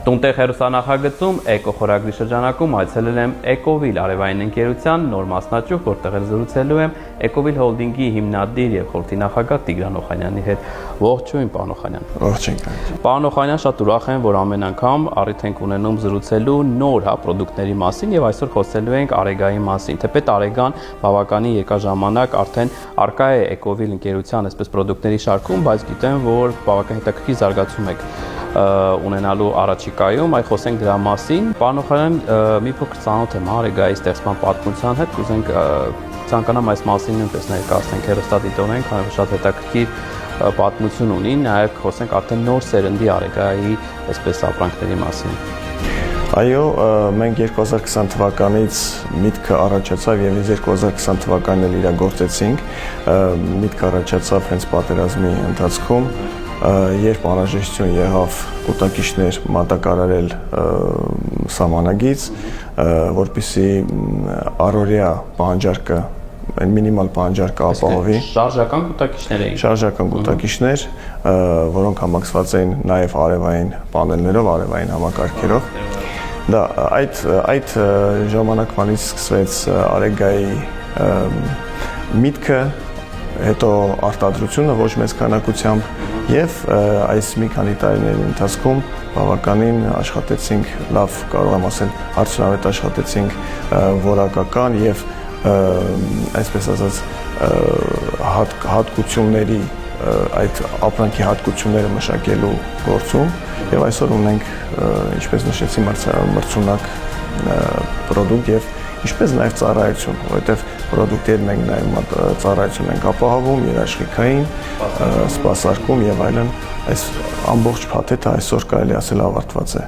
Տունտեղ հեռուստանախագծում էկոխորագրի շրջանակում այցելել եմ Էկովիլ արևային ընկերության նոր մասնաճյուղ, որտեղ զրուցելու եմ Էկովիլ հոլդինգի հիմնադիր եւ խորհրդի նախագահ Տիգրան Օխանյանի հետ։ Ողջույն, պարոն Օխանյան։ Ողջույն։ Պարոն Օխանյան, շատ ուրախ եմ, որ ամեն անգամ առիթ ենք ունենում զրուցելու նոր պրոդուկտների մասին եւ այսօր խոսելու ենք Արեգայի մասին։ Թեպետ Արեգան բավականին երկար ժամանակ արդեն արկա է Էկովիլ ընկերության այսպես պրոդուկտների շարքում, բայց գիտեմ, որ բավական հետաքրքիր զարգացում եք ունենալու առաջիկայում, այ խոսենք դրա մասին։ Պարոն Օխանյան, մի փոքր ծանոթ եմ Արեգայի ստեղծման պատմության հետ, կուզենք ցանկանամ այս մասին նույնպես ներկայացնենք հեռուստադիտողներին, քանի որ շատ հետաքրքիր պատմություն ունի, նաև խոսենք արդեն նոր սերնդի Արեգայի այսպես ապրանքների մասին։ Այո, մենք 2020 թվականից միտքը առաջացավ եւ 2020 թվականին էլ իրագործեցինք, միտքը առաջացավ հենց պատերազմի ընթացքում, երբ անհրաժեշտություն եղավ կուտակիչներ մատակարարել սահմանագից, որպեսզի առօրյա պահանջարկը, այն մինիմալ պահանջարկը ապահովի։ Շարժական կուտակիչներ էին։ Շարժական կուտակիչներ, որոնք համակցված էին նաև արևային պանելներով, արևային համակարգերով։ Դա այդ ժամանակվանից սկսվեց Արեգայի միտքը, հետո արտադրությունը ոչ մեծ քանակությամբ եւ այս մի քանի տարիների ընթացքում բավականին աշխատեցինք, լավ կարող եմ ասել, արդյունավետ աշխատեցինք որակական եւ այսպես ասած հատկությունների այդ ապրանքի հատկությունները մշակելու գործում եւ այսօր ունենք, ինչպես նշեցի, մրցունակ պրոդուկտ եւ ինչպես նաև ծառայություն, որովհետև պրոդուկտներ մենք նաև ծառայություն ենք ապահովում, երաշխիքային, սպասարկում եւ այլն, այս ամբողջ փաթեթը այսօր կարելի ասել ավարտված է։